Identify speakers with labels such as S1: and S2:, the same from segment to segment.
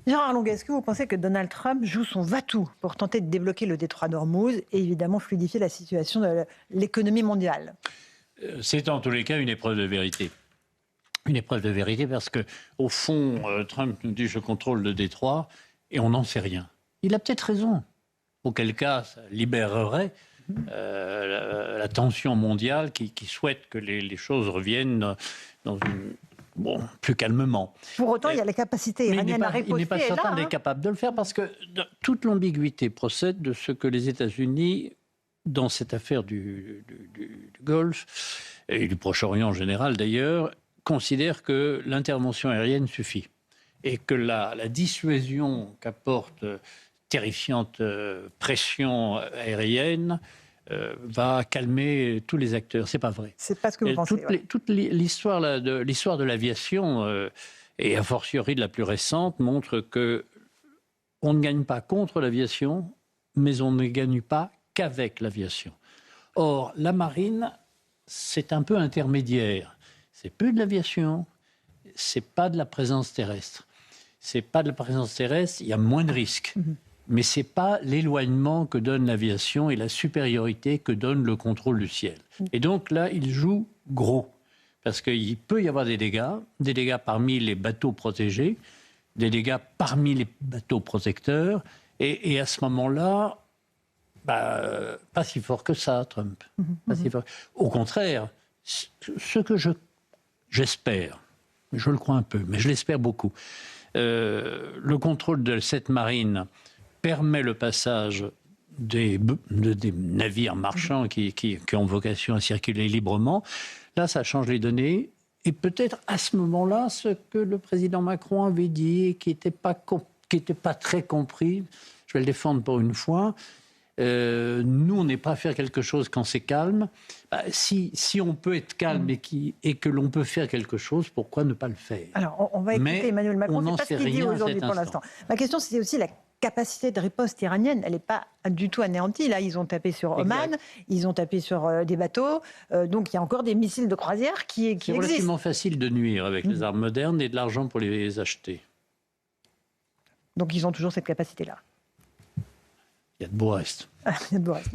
S1: Gérard Longuet, est-ce que vous pensez que Donald Trump joue son va-tout pour tenter de débloquer le détroit d'Ormuz et évidemment fluidifier la situation de l'économie mondiale?
S2: C'est en tous les cas une épreuve de vérité. Une épreuve de vérité parce que, au fond, Trump nous dit je contrôle le détroit et on n'en sait rien. Il a peut-être raison. Auquel cas, ça libérerait la tension mondiale qui souhaite que les choses reviennent dans une. Bon, plus calmement.
S1: Pour autant, il y a la capacité iranienne à riposter.
S2: Il n'est pas certain d'être capable de le faire parce que toute l'ambiguïté procède de ce que les États-Unis, dans cette affaire du Golfe et du Proche-Orient en général d'ailleurs, considèrent que l'intervention aérienne suffit et que la dissuasion qu'apporte terrifiante pression aérienne va calmer tous les acteurs. C'est pas vrai.
S1: C'est pas ce que vous pensez.
S2: Toute l'histoire de l'aviation, et a fortiori de la plus récente, montre que on ne gagne pas contre l'aviation, mais on ne gagne pas qu'avec l'aviation. Or, la marine, c'est un peu intermédiaire. C'est peu de l'aviation, c'est pas de la présence terrestre. C'est pas de la présence terrestre, il y a moins de risques. Mais ce n'est pas l'éloignement que donne l'aviation et la supériorité que donne le contrôle du ciel. Et donc là, il joue gros. Parce qu'il peut y avoir des dégâts parmi les bateaux protégés, des dégâts parmi les bateaux protecteurs. Et à ce moment-là, pas si fort que ça, Trump. Pas si fort. Au contraire, ce que j'espère, je le crois un peu, mais je l'espère beaucoup, le contrôle de cette marine permet le passage des navires marchands qui ont vocation à circuler librement. Là, ça change les données. Et peut-être à ce moment-là, ce que le président Macron avait dit et qui n'était pas très compris, je vais le défendre pour une fois, nous, on n'est pas à faire quelque chose quand c'est calme. Si on peut être calme et que l'on peut faire quelque chose, pourquoi ne pas le faire?
S1: Alors, on va écouter Emmanuel Macron, c'est pas ce qu'il dit aujourd'hui pour l'instant. Ma question, c'est aussi la capacité de riposte iranienne, elle n'est pas du tout anéantie. Là, ils ont tapé sur Oman, ils ont tapé sur des bateaux. Donc, il y a encore des missiles de croisière qui existent.
S2: C'est relativement facile de nuire avec les armes modernes et de l'argent pour les acheter.
S1: Donc, ils ont toujours cette capacité-là.
S2: Il y a de beaux restes.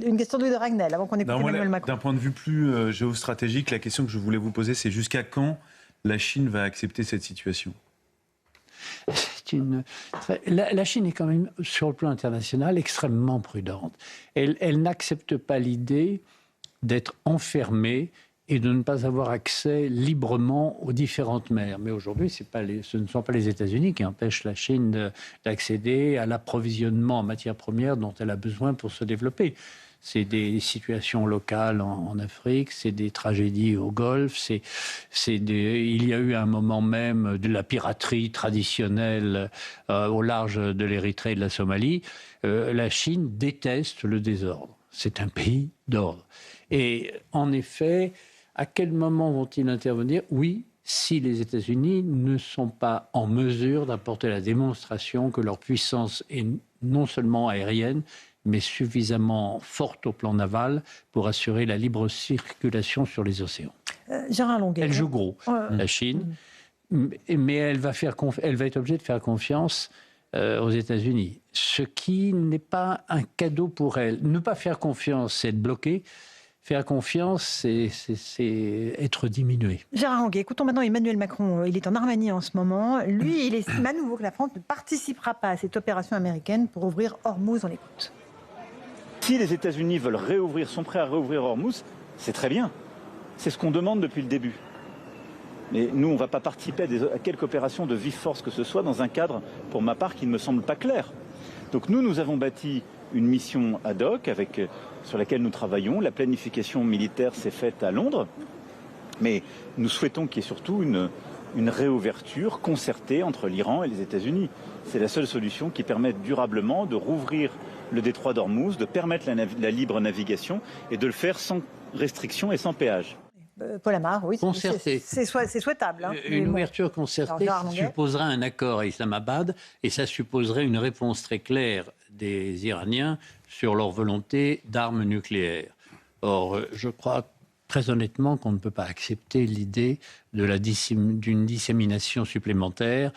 S1: Une question de Louis de Ragnel, avant qu'on écoute Emmanuel Macron.
S3: D'un point de vue plus géostratégique, la question que je voulais vous poser, c'est jusqu'à quand la Chine va accepter cette situation ?
S2: La Chine est quand même, sur le plan international, extrêmement prudente. Elle n'accepte pas l'idée d'être enfermée et de ne pas avoir accès librement aux différentes mers. Mais aujourd'hui, ce ne sont pas les États-Unis qui empêchent la Chine d'accéder à l'approvisionnement en matières premières dont elle a besoin pour se développer. C'est des situations locales en Afrique, c'est des tragédies au Golfe, il y a eu à un moment même de la piraterie traditionnelle au large de l'Érythrée et de la Somalie. La Chine déteste le désordre. C'est un pays d'ordre. Et en effet, à quel moment vont-ils intervenir? Oui, si les États-Unis ne sont pas en mesure d'apporter la démonstration que leur puissance est non seulement aérienne, mais suffisamment forte au plan naval pour assurer la libre circulation sur les océans.
S1: Gérard Longuet.
S2: Elle joue gros, la Chine, mais elle va être obligée de faire confiance aux États-Unis, ce qui n'est pas un cadeau pour elle. Ne pas faire confiance, c'est être bloqué. Faire confiance, c'est être diminué.
S1: Gérard Longuet, écoutons maintenant Emmanuel Macron. Il est en Arménie en ce moment. Lui, il estime à nouveau que la France ne participera pas à cette opération américaine pour ouvrir Ormuz. On l'écoute.
S4: Si les États-Unis sont prêts à réouvrir Ormuz, c'est très bien. C'est ce qu'on demande depuis le début. Mais nous, on ne va pas participer à quelque opération de vive force que ce soit dans un cadre, pour ma part, qui ne me semble pas clair. Donc nous avons bâti une mission ad hoc sur laquelle nous travaillons. La planification militaire s'est faite à Londres. Mais nous souhaitons qu'il y ait surtout une réouverture concertée entre l'Iran et les États-Unis. C'est la seule solution qui permette durablement de rouvrir le détroit d'Ormuz, de permettre la libre navigation et de le faire sans restriction et sans péage.
S1: Paul Amar, oui,
S2: c'est
S1: souhaitable. Hein.
S2: Une ouverture concertée supposerait un accord à Islamabad et ça supposerait une réponse très claire des Iraniens sur leur volonté d'armes nucléaires. Or, je crois très honnêtement qu'on ne peut pas accepter l'idée d'une dissémination supplémentaire.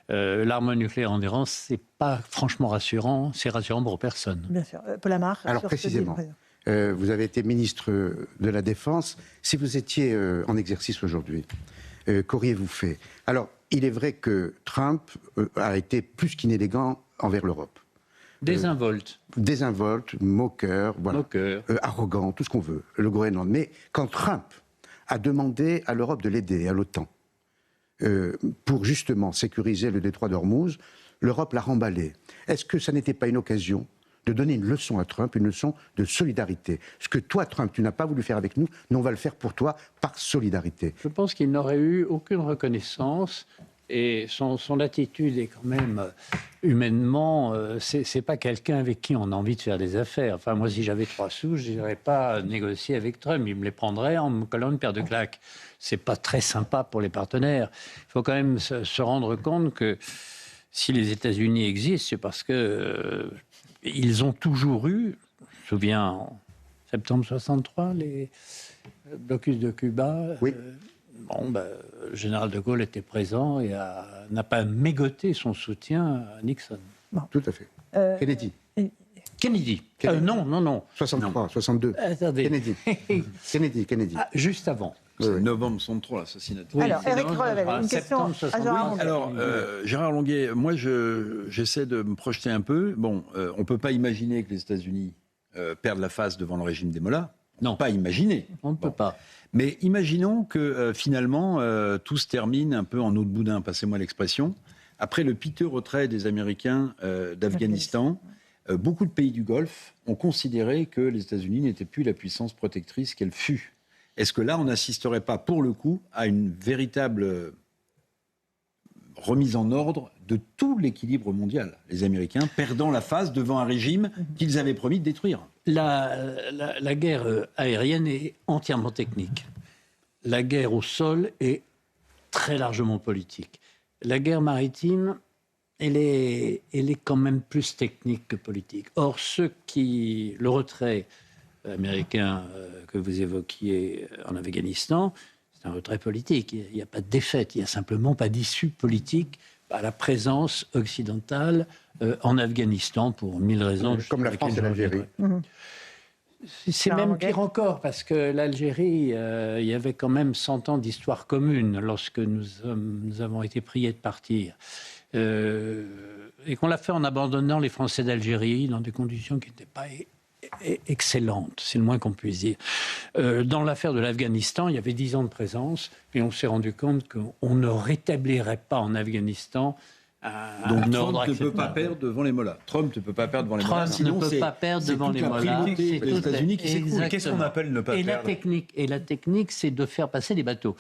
S2: l'arme nucléaire en Iran, c'est pas franchement rassurant. C'est rassurant pour personne.
S1: Bien sûr. Paul Amar.
S5: Alors précisément, vous avez été ministre de la Défense. Si vous étiez en exercice aujourd'hui, qu'auriez-vous fait? Alors, il est vrai que Trump a été plus qu'inélégant envers l'Europe.
S2: Désinvolte.
S5: Désinvolte, moqueur, voilà.
S2: Moqueur.
S5: Arrogant, tout ce qu'on veut, le Groenland. Mais quand Trump a demandé à l'Europe de l'aider, à l'OTAN, pour justement sécuriser le détroit d'Ormuz, l'Europe l'a remballé. Est-ce que ça n'était pas une occasion de donner une leçon à Trump, une leçon de solidarité? Ce que toi, Trump, tu n'as pas voulu faire avec nous, nous on va le faire pour toi par solidarité.
S2: Je pense qu'il n'aurait eu aucune reconnaissance. Et son attitude est quand même, humainement, c'est pas quelqu'un avec qui on a envie de faire des affaires. Enfin, moi, si j'avais 3 sous, je n'irais pas négocier avec Trump. Il me les prendrait en me collant une paire de claques. C'est pas très sympa pour les partenaires. Il faut quand même se rendre compte que si les États-Unis existent, c'est parce que ils ont toujours eu, je me souviens, en septembre 63, les blocus de Cuba.
S5: Oui.
S2: Le général de Gaulle était présent et n'a pas mégoté son soutien à Nixon.
S1: Bon.
S5: Tout à fait. Kennedy.
S2: Kennedy. Non.
S5: 63, 62.
S2: Attendez.
S5: Kennedy.
S2: Ah, juste avant.
S6: C'est novembre 63, l'assassinat.
S2: Oui,
S1: Alors,
S2: c'est
S1: Éric
S2: dans-
S1: Revel,
S2: en
S1: une question
S2: septembre
S1: à Gérard Longuet.
S6: Alors, Gérard Longuet, moi, j'essaie de me projeter un peu. Bon, on ne peut pas imaginer que les États-Unis perdent la face devant le régime des Mollahs.
S2: Non.
S6: Pas imaginer.
S2: On ne peut pas.
S6: Mais imaginons que finalement, tout se termine un peu en eau de boudin, passez-moi l'expression. Après le piteux retrait des Américains d'Afghanistan, beaucoup de pays du Golfe ont considéré que les États-Unis n'étaient plus la puissance protectrice qu'elle fut. Est-ce que là, on n'assisterait pas, pour le coup, à une véritable remise en ordre de tout l'équilibre mondial? Les Américains perdant la face devant un régime qu'ils avaient promis de détruire.
S2: La guerre aérienne est entièrement technique. La guerre au sol est très largement politique. La guerre maritime, elle est quand même plus technique que politique. Or, le retrait américain que vous évoquiez en Afghanistan, c'est un retrait politique. Il n'y a pas de défaite, il n'y a simplement pas d'issue politique à la présence occidentale en Afghanistan pour 1000 raisons.
S5: Comme la France et l'Algérie.
S2: C'est même pire encore, parce que l'Algérie, il y avait quand même 100 ans d'histoire commune lorsque nous avons été priés de partir. Et qu'on l'a fait en abandonnant les Français d'Algérie dans des conditions qui n'étaient pas excellente, c'est le moins qu'on puisse dire. Dans l'affaire de l'Afghanistan, il y avait 10 ans de présence et on s'est rendu compte qu'on ne rétablirait pas en Afghanistan
S6: Donc
S2: un
S6: Trump
S2: ordre
S6: ne peut pas
S2: acceptable.
S6: perdre devant les Mollahs. Trump ne peut pas perdre devant les Mollahs.
S2: Trump ne peut pas perdre devant les Mollahs.
S6: C'est les États-Unis qui s'écroulent.
S2: Exactement.
S3: Qu'est-ce qu'on appelle ne pas
S2: et
S3: perdre
S2: la technique, c'est de faire passer les bateaux.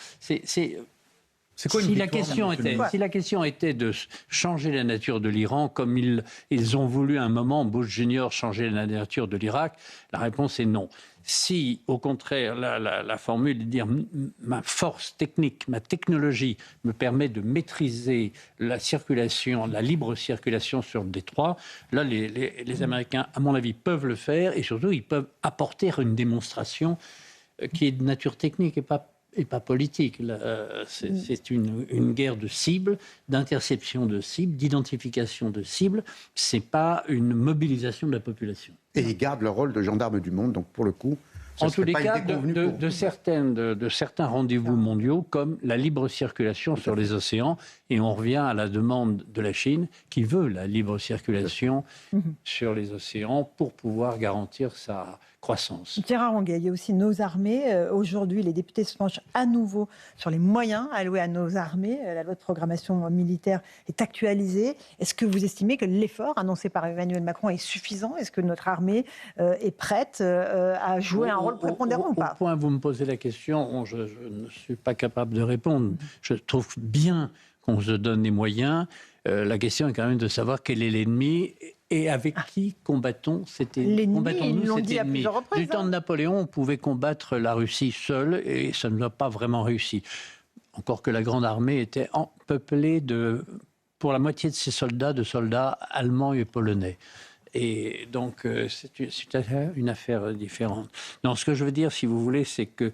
S3: C'est quoi une
S2: Si la
S3: victoire,
S2: si la question était de changer la nature de l'Iran, comme ils ont voulu à un moment, Bush Junior, changer la nature de l'Irak, la réponse est non. Si, au contraire, la formule est de dire ma force technique, ma technologie me permet de maîtriser la circulation, la libre circulation sur le détroit, là, les Américains, à mon avis, peuvent le faire et surtout, ils peuvent apporter une démonstration qui est de nature technique et pas politique. C'est une guerre de cibles, d'interception de cibles, d'identification de cibles. C'est pas une mobilisation de la population.
S5: Et ils gardent leur rôle de gendarme du monde, donc pour le coup, ça
S2: En tous
S5: serait
S2: les
S5: pas
S2: cas,
S5: une déconvenue pour vous.
S2: de certains rendez-vous mondiaux, comme la libre circulation sur les océans, et on revient à la demande de la Chine, qui veut la libre circulation sur les océans pour pouvoir garantir sa croissance.
S1: Gérard Longuet, il y a aussi nos armées. Aujourd'hui, les députés se penchent à nouveau sur les moyens alloués à nos armées. La loi de programmation militaire est actualisée. Est-ce que vous estimez que l'effort annoncé par Emmanuel Macron est suffisant? Est-ce que notre armée est prête à jouer un rôle prépondérant ou pas?
S2: Au point où vous me posez la question, je ne suis pas capable de répondre. Je trouve bien qu'on se donne les moyens. La question est quand même de savoir quel est l'ennemi et avec qui combattons cet ennemi.
S1: L'ennemi, ils l'ont dit à plusieurs reprises.
S2: Du temps de Napoléon, on pouvait combattre la Russie seule et ça ne l'a pas vraiment réussi. Encore que la grande armée était peuplée pour la moitié de ses soldats, de soldats allemands et polonais. Et donc, c'est une affaire différente. Non, ce que je veux dire, si vous voulez, c'est que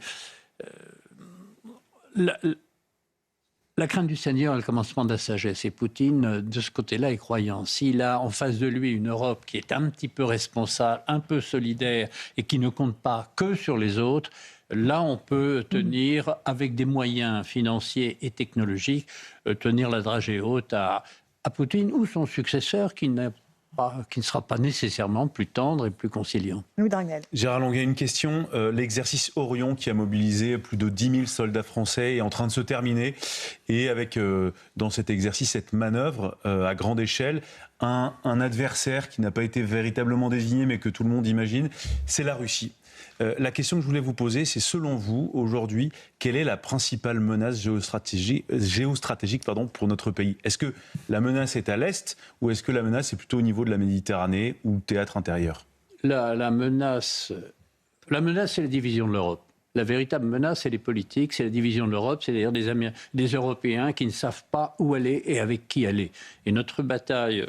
S2: La crainte du Seigneur est le commencement de la sagesse. Et Poutine, de ce côté-là, est croyant. S'il a en face de lui une Europe qui est un petit peu responsable, un peu solidaire et qui ne compte pas que sur les autres, là, on peut tenir, avec des moyens financiers et technologiques, tenir la dragée haute à Poutine ou son successeur qui ne sera pas nécessairement plus tendre et plus conciliant.
S1: Nous, Daniel.
S3: Gérard Longuet, une question. L'exercice Orion qui a mobilisé plus de 10 000 soldats français est en train de se terminer. Et avec, dans cet exercice, cette manœuvre à grande échelle, un adversaire qui n'a pas été véritablement désigné, mais que tout le monde imagine, c'est la Russie. La question que je voulais vous poser, c'est selon vous, aujourd'hui, quelle est la principale menace géostratégique pour notre pays? Est-ce que la menace est à l'Est ou est-ce que la menace est plutôt au niveau de la Méditerranée ou théâtre intérieur?
S2: La menace, c'est la division de l'Europe. La véritable menace, c'est les politiques, c'est la division de l'Europe, c'est-à-dire des Européens qui ne savent pas où aller et avec qui aller. Et notre bataille...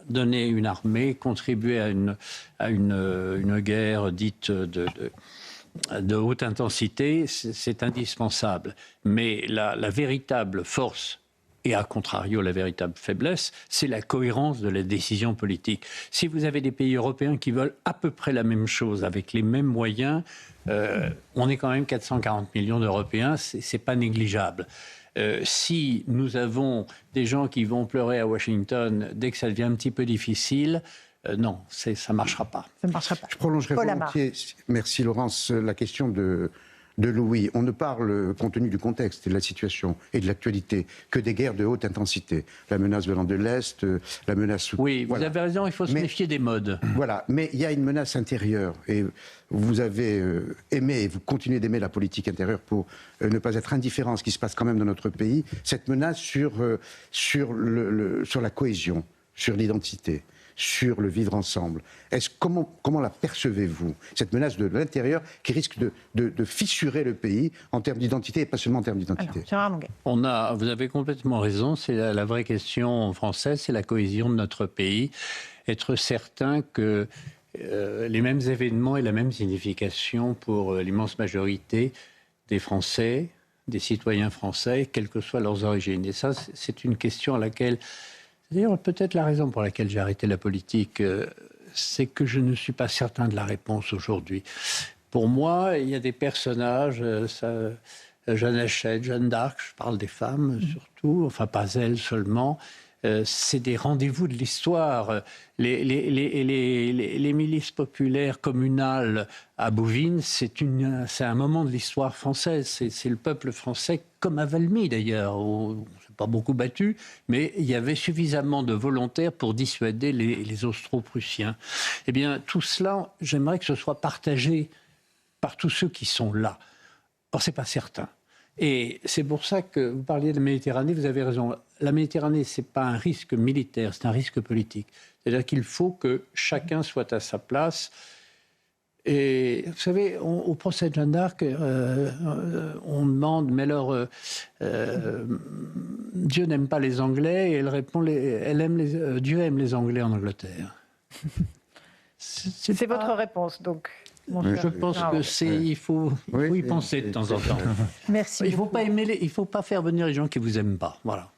S2: donner une armée, contribuer à une guerre dite de haute intensité, c'est indispensable. Mais la véritable force, et à contrario la véritable faiblesse, c'est la cohérence de la décision politique. Si vous avez des pays européens qui veulent à peu près la même chose, avec les mêmes moyens, on est quand même 440 millions d'Européens, c'est pas négligeable. Si nous avons des gens qui vont pleurer à Washington dès que ça devient un petit peu difficile, non, ça ne marchera pas.
S1: Ça ne marchera pas.
S5: Je prolongerai volontiers, merci Laurence, la question de Louis. On ne parle, compte tenu du contexte et de la situation et de l'actualité, que des guerres de haute intensité. La menace venant de l'Est, la menace...
S2: Oui, vous avez raison, il faut se méfier des modes.
S5: Voilà, mais il y a une menace intérieure. Et vous avez aimé, et vous continuez d'aimer la politique intérieure pour ne pas être indifférent à ce qui se passe quand même dans notre pays. Cette menace sur la cohésion, sur l'identité, sur le vivre ensemble. Comment la percevez-vous, cette menace de l'intérieur qui risque de fissurer le pays en termes d'identité et pas seulement en termes d'identité?
S1: Alors, Gérard Longuet.
S2: Vous avez complètement raison, c'est la vraie question française, c'est la cohésion de notre pays. Être certain que les mêmes événements aient la même signification pour l'immense majorité des Français, des citoyens français, quelles que soient leurs origines. Et ça, c'est une question à laquelle... D'ailleurs, peut-être la raison pour laquelle j'ai arrêté la politique, c'est que je ne suis pas certain de la réponse aujourd'hui. Pour moi, il y a des personnages, Jeanne Hachette, Jeanne d'Arc, je parle des femmes surtout, enfin pas elles seulement, c'est des rendez-vous de l'histoire. Les milices populaires communales à Bouvines, c'est un moment de l'histoire française. C'est le peuple français, comme à Valmy d'ailleurs, où on ne s'est pas beaucoup battu, mais il y avait suffisamment de volontaires pour dissuader les Austro-Prussiens. Eh bien, tout cela, j'aimerais que ce soit partagé par tous ceux qui sont là. Or, ce n'est pas certain. Et c'est pour ça que vous parliez de la Méditerranée, vous avez raison. La Méditerranée, ce n'est pas un risque militaire, c'est un risque politique. C'est-à-dire qu'il faut que chacun soit à sa place. Et vous savez, au procès de Jeanne d'Arc, on demande, mais alors, Dieu n'aime pas les Anglais, et elle répond, Dieu aime les Anglais en Angleterre.
S1: C'est votre réponse, donc.
S2: Je pense il faut y penser de temps en temps.
S1: Merci.
S2: Il ne faut pas faire venir les gens qui ne vous aiment pas. Voilà.